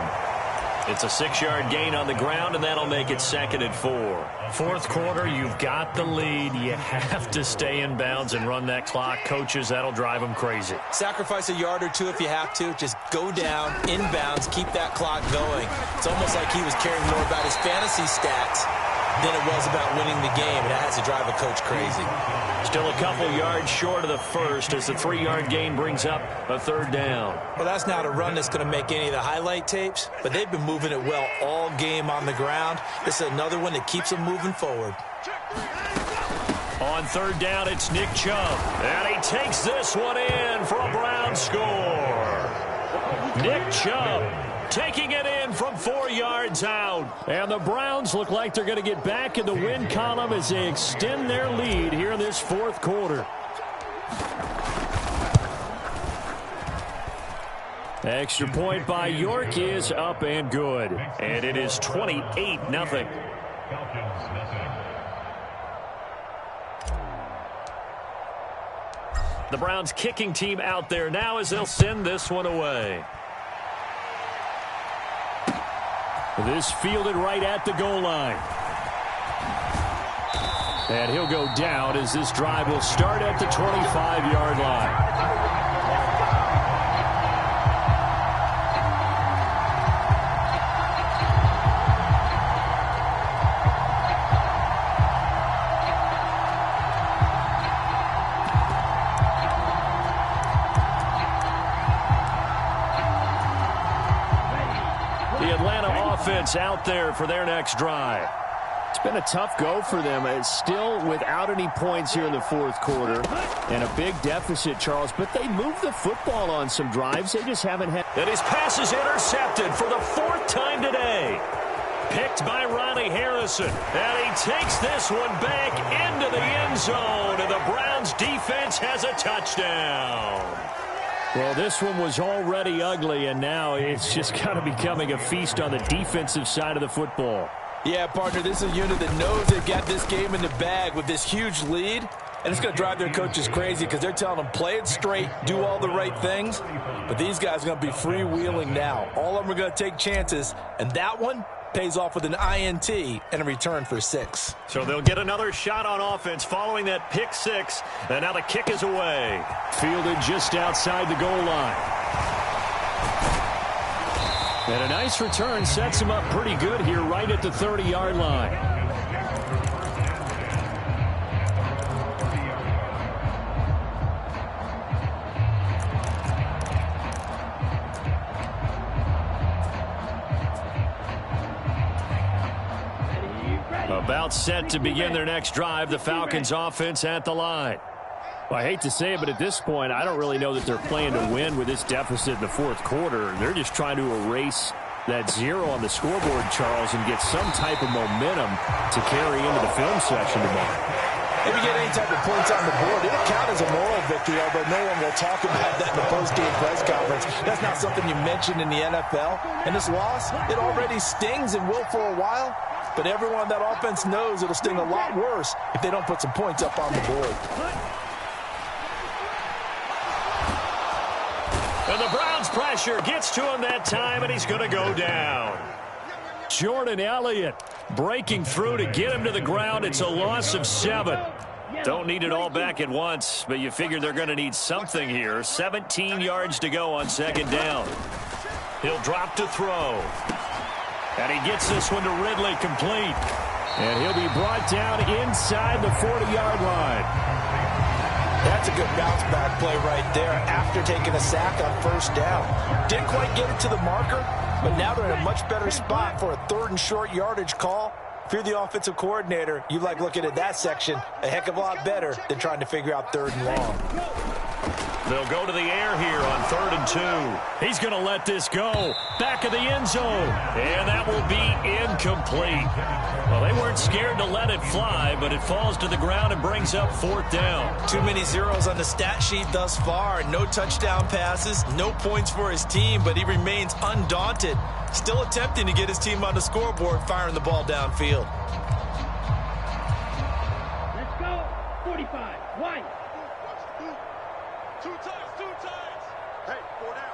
[SPEAKER 3] It's a 6-yard gain on the ground, and that'll make it 2nd and 4. Fourth quarter, you've got the lead. You have to stay in bounds and run that clock. Coaches, that'll drive them crazy.
[SPEAKER 6] Sacrifice a yard or two if you have to. Just go down, in bounds, keep that clock going. It's almost like he was caring more about his fantasy stats than it was about winning the game, and that has to drive a coach crazy.
[SPEAKER 3] Still a couple yards short of the first as the 3-yard gain brings up a 3rd down.
[SPEAKER 6] Well, that's not a run that's going to make any of the highlight tapes, but they've been moving it well all game on the ground. This is another one that keeps them moving forward.
[SPEAKER 3] On 3rd down, it's Nick Chubb. And he takes this one in for a Brown score. Nick Chubb taking it in from 4 yards out. And the Browns look like they're going to get back in the win column as they extend their lead here in this 4th quarter. Extra point by York is up and good. And it is 28-0. The Browns kicking team out there now as they'll send this one away. This fielded right at the goal line. And he'll go down as this drive will start at the 25-yard line. Offense out there for their next drive. It's been a tough go for them. It's still without any points here in the fourth quarter and a big deficit, Charles, but they moved the football on some drives. They just haven't had. And his pass is intercepted for the fourth time today. Picked by Ronnie Harrison. And he takes this one back into the end zone, and the Browns defense has a touchdown. Well, this one was already ugly, and now it's just kind of becoming a feast on the defensive side of the football.
[SPEAKER 4] Yeah, partner, this is a unit that knows they've got this game in the bag with this huge lead, and it's going to drive their coaches crazy because they're telling them play it straight, do all the right things, but these guys are going to be freewheeling now. All of them are going to take chances, and that one pays off with an INT and a return for 6.
[SPEAKER 3] So they'll get another shot on offense following that pick 6, and now the kick is away. Fielded just outside the goal line. And a nice return sets him up pretty good here right at the 30-yard line. About set to begin their next drive, the Falcons offense at the line. Well, I hate to say it, but at this point, I don't really know that they're playing to win with this deficit in the fourth quarter. They're just trying to erase that 0 on the scoreboard, Charles, and get some type of momentum to carry into the film session tomorrow.
[SPEAKER 4] If you get any type of points on the board, it'll count as a moral victory, although no one will talk about that in the post-game press conference. That's not something you mentioned in the NFL. And this loss, it already stings and will for a while. But everyone on that offense knows it'll sting a lot worse if they don't put some points up on the board.
[SPEAKER 3] And the Browns pressure gets to him that time, and he's going to go down. Jordan Elliott breaking through to get him to the ground. It's a loss of 7. Don't need it all back at once, but you figure they're going to need something here. 17 yards to go on second down. He'll drop to throw. And he gets this one to Ridley complete. And he'll be brought down inside the 40-yard line.
[SPEAKER 4] That's a good bounce back play right there after taking a sack on first down. Didn't quite get it to the marker, but now they're in a much better spot for a 3rd and short yardage call. If you're the offensive coordinator, you like looking at that section a heck of a lot better than trying to figure out 3rd and long.
[SPEAKER 3] They'll go to the air here on 3rd and 2. He's going to let this go. Back of the end zone. And that will be incomplete. Well, they weren't scared to let it fly, but it falls to the ground and brings up 4th down.
[SPEAKER 4] Too many zeros on the stat sheet thus far. No touchdown passes, no points for his team, but he remains undaunted. Still attempting to get his team on the scoreboard, firing the ball downfield.
[SPEAKER 5] Let's go. 45. Wide. Two times. Hey, 4 down.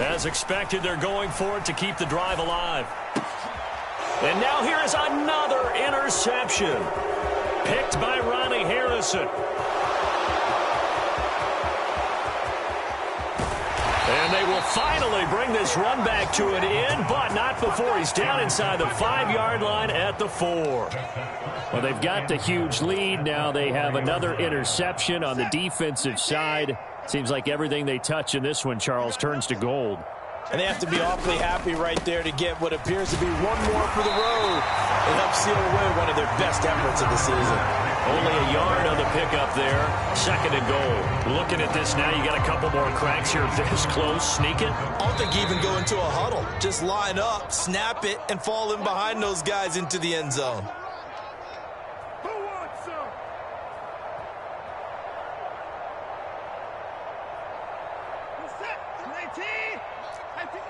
[SPEAKER 3] As expected, they're going for it to keep the drive alive. And now here is another interception. Picked by Ronnie Harrison. And they will finally bring this run back to an end, but not before he's down inside the 5-yard line at the 4. Well, they've got the huge lead. Now they have another interception on the defensive side. Seems like everything they touch in this one, Charles, turns to gold.
[SPEAKER 4] And they have to be awfully happy right there to get what appears to be one more for the road. It helps seal away one of their best efforts of the season.
[SPEAKER 3] Only a yard on the pickup there. 2nd and goal. Looking at this now, you got a couple more cracks here. This close, sneak it.
[SPEAKER 4] I don't think even go into a huddle. Just line up, snap it, and fall in behind those guys into the end zone.
[SPEAKER 5] Who wants some? What's up? 19. 19.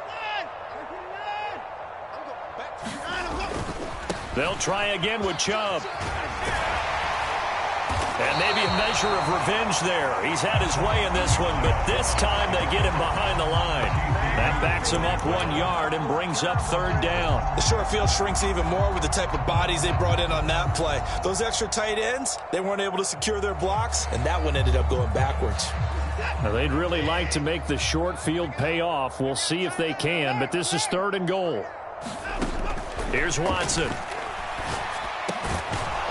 [SPEAKER 3] They'll try again with Chubb. And maybe a measure of revenge there. He's had his way in this one, but this time they get him behind the line. That backs him up 1 yard and brings up 3rd down.
[SPEAKER 6] The short field shrinks even more with the type of bodies they brought in on that play. Those extra tight ends, they weren't able to secure their blocks, and that one ended up going backwards.
[SPEAKER 3] Now, they'd really like to make the short field pay off. We'll see if they can, but this is 3rd and goal. Here's Watson.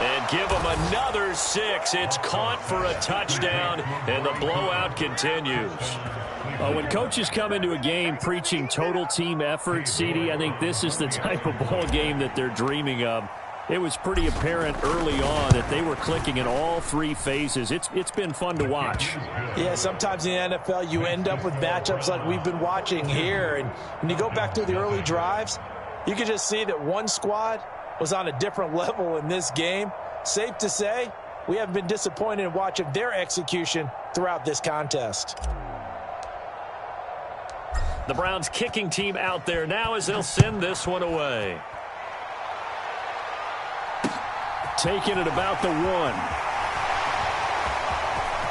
[SPEAKER 3] And give him another 6. It's caught for a touchdown, and the blowout continues. When coaches come into a game preaching total team effort, CD, I think this is the type of ball game that they're dreaming of. It was pretty apparent early on that they were clicking in all 3 phases. It's been fun to watch.
[SPEAKER 6] Yeah, sometimes in the NFL you end up with matchups like we've been watching here. And when you go back to the early drives, you can just see that one squad was on a different level in this game. Safe to say, we have been disappointed in watching their execution throughout this contest.
[SPEAKER 3] The Browns kicking team out there now as they'll send this one away. Taking it about the 1.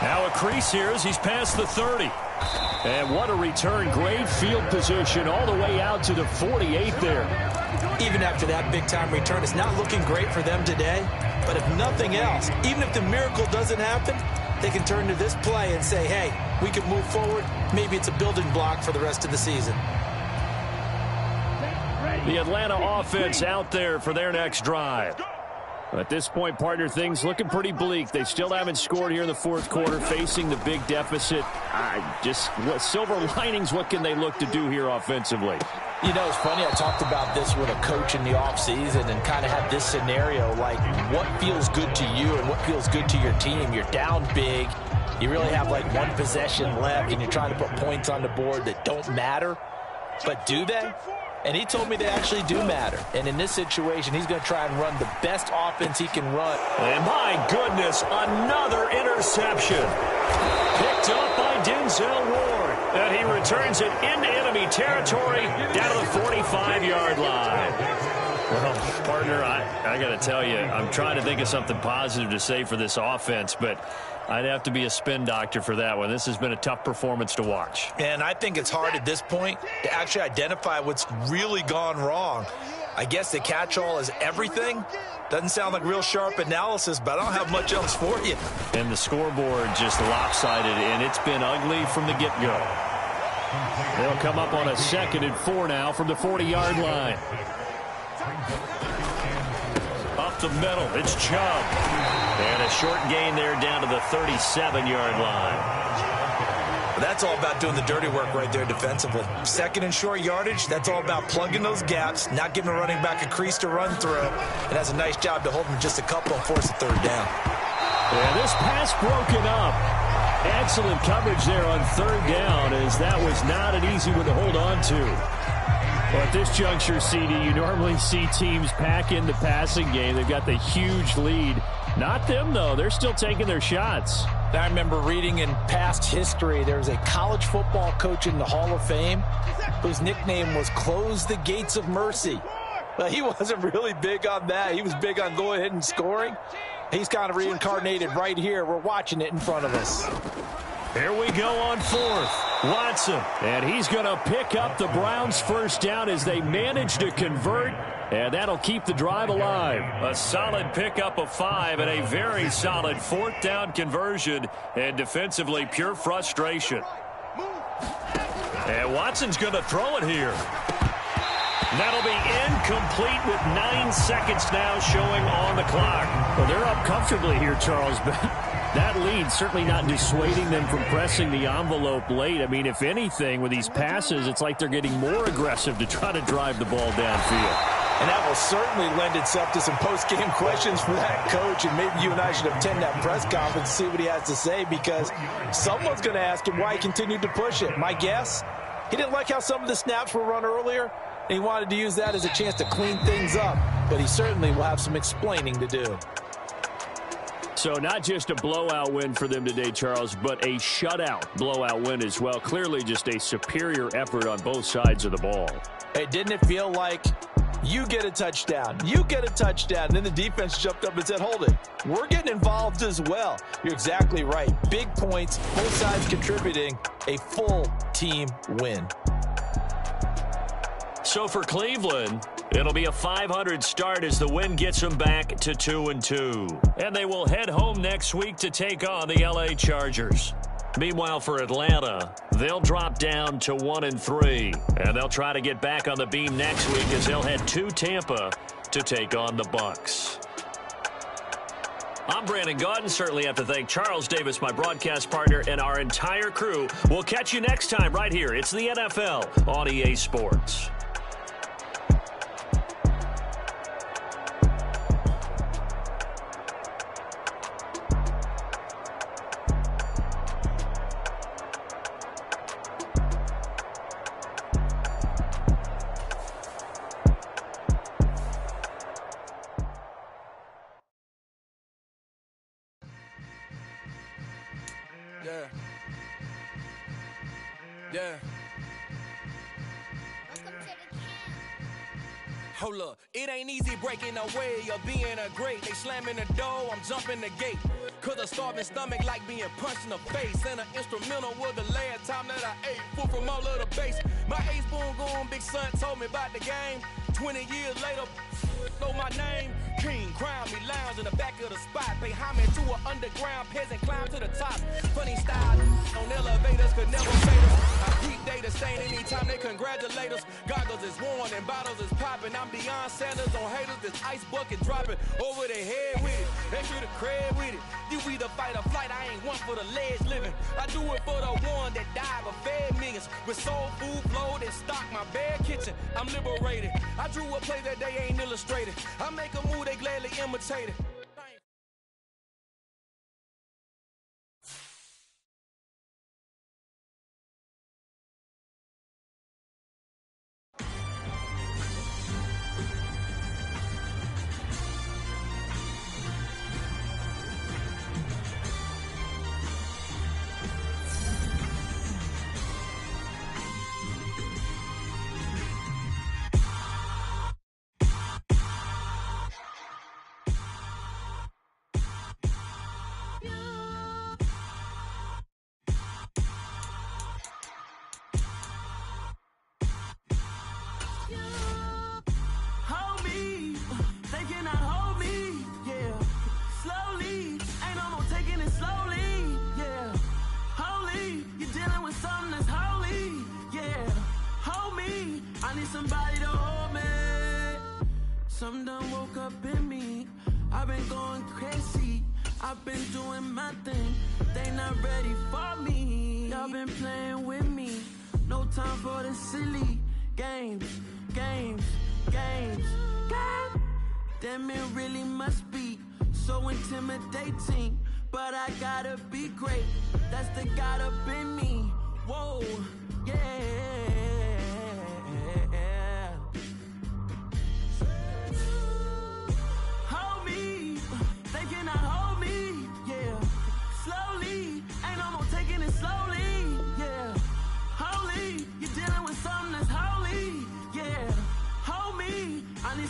[SPEAKER 3] Now a crease here as he's past the 30. And what a return. Great field position all the way out to the 48 there.
[SPEAKER 6] Even after that big-time return, it's not looking great for them today. But if nothing else, even if the miracle doesn't happen, they can turn to this play and say, hey, we can move forward. Maybe it's a building block for the rest of the season.
[SPEAKER 3] The Atlanta offense out there for their next drive. At this point, partner, things looking pretty bleak. They still haven't scored here in the 4th quarter, facing the big deficit. Silver linings, what can they look to do here offensively?
[SPEAKER 6] You know, it's funny, I talked about this with a coach in the offseason and kind of had this scenario, like what feels good to you and what feels good to your team. You're down big. You really have like 1 possession left, and you're trying to put points on the board that don't matter. But do they? And he told me they actually do matter. And in this situation, he's going to try and run the best offense he can run.
[SPEAKER 3] And my goodness, another interception. Picked up by Denzel Ward. And he returns it into enemy territory down to the 45-yard line. Well, partner, I got to tell you, I'm trying to think of something positive to say for this offense, but I'd have to be a spin doctor for that one. This has been a tough performance to watch.
[SPEAKER 6] And I think it's hard at this point to actually identify what's really gone wrong. I guess the catch-all is everything. Doesn't sound like real sharp analysis, but I don't have much else for you.
[SPEAKER 3] And the scoreboard just lopsided, and it's been ugly from the get-go. They'll come up on a 2nd and 4 now from the 40-yard line. Up the middle, it's Chubb. And a short gain there down to the 37-yard line.
[SPEAKER 6] That's all about doing the dirty work right there defensively. 2nd and short yardage, that's all about plugging those gaps, not giving a running back a crease to run through. And has a nice job to hold him just a couple and force a 3rd down.
[SPEAKER 3] Yeah, this pass broken up. Excellent coverage there on 3rd down, as that was not an easy one to hold on to. Well, at this juncture, CD, you normally see teams pack in the passing game. They've got the huge lead. Not them, though. They're still taking their shots.
[SPEAKER 6] I remember reading in past history, there was a college football coach in the Hall of Fame whose nickname was Close the Gates of Mercy. But he wasn't really big on that. He was big on going ahead and scoring. He's kind of reincarnated right here. We're watching it in front of us.
[SPEAKER 3] Here we go on 4th. Watson, and he's going to pick up the Browns' 1st down as they manage to convert, and that'll keep the drive alive. A solid pickup of 5 and a very solid 4th down conversion, and defensively pure frustration. And Watson's going to throw it here. That'll be incomplete with 9 seconds now showing on the clock. Well, they're up comfortably here, Charles, but that lead certainly not dissuading them from pressing the envelope late. I mean, if anything, with these passes, it's like they're getting more aggressive to try to drive the ball downfield.
[SPEAKER 6] And that will certainly lend itself to some post-game questions for that coach, and maybe you and I should attend that press conference to see what he has to say, because someone's going to ask him why he continued to push it. My guess, he didn't like how some of the snaps were run earlier, and he wanted to use that as a chance to clean things up, but he certainly will have some explaining to do.
[SPEAKER 3] So not just a blowout win for them today, Charles, but a shutout blowout win as well. Clearly just a superior effort on both sides of the ball.
[SPEAKER 6] Hey, didn't it feel like you get a touchdown, you get a touchdown, and then the defense jumped up and said, hold it, we're getting involved as well. You're exactly right. Big points, both sides contributing, a full team win.
[SPEAKER 3] So for Cleveland, it'll be a 500 start as the win gets them back to 2-2. And they will head home next week to take on the LA Chargers. Meanwhile, for Atlanta, they'll drop down to 1-3. And they'll try to get back on the beam next week as they'll head to Tampa to take on the Bucs. I'm Brandon Gaudin. Certainly have to thank Charles Davis, my broadcast partner, and our entire crew. We'll catch you next time right here. It's the NFL on EA Sports.
[SPEAKER 2] Yeah. Hold up, it ain't easy breaking away or being a great. They slamming the door, I'm jumping the gate. Cause a starving stomach like being punched in the face. And an instrumental was the last time that I ate food from all of the base. My ace boom goon, big son told me about the game. 20 years later, know my name. King, crown me, lounge in the back of the spot. Pay homage to an underground peasant, climb to the top. Funny style, on elevators could never fade us. I keep data stain anytime they congratulate us. Goggles is worn and bottles is popping. I'm beyond Sanders on haters, this ice bucket dropping over their head with it. They should have cred with it. You either fight or flight, I ain't one for the ledge living. I do it for the one that died but fed millions. With soul food flowed and stocked my bare kitchen. I'm liberated. I drew a play that they ain't illustrated. I make a move, they gladly imitate it.
[SPEAKER 7] Somebody to hold me. Something done woke up in me. I've been going crazy. I've been doing my thing. They not ready for me. Y'all been playing with me. No time for the silly games. Games. God damn, it really must be so intimidating. But I gotta be great. That's the God up in me. Whoa, yeah.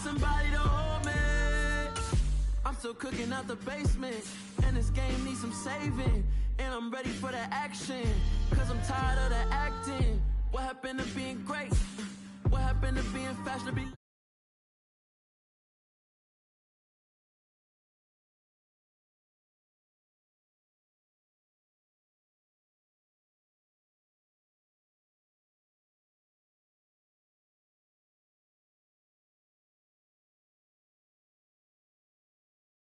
[SPEAKER 7] Somebody to hold me. I'm still cooking out the basement, and this game needs some saving. And I'm ready for the action, cause I'm tired of the acting. What happened to being great? What happened to being fashionably?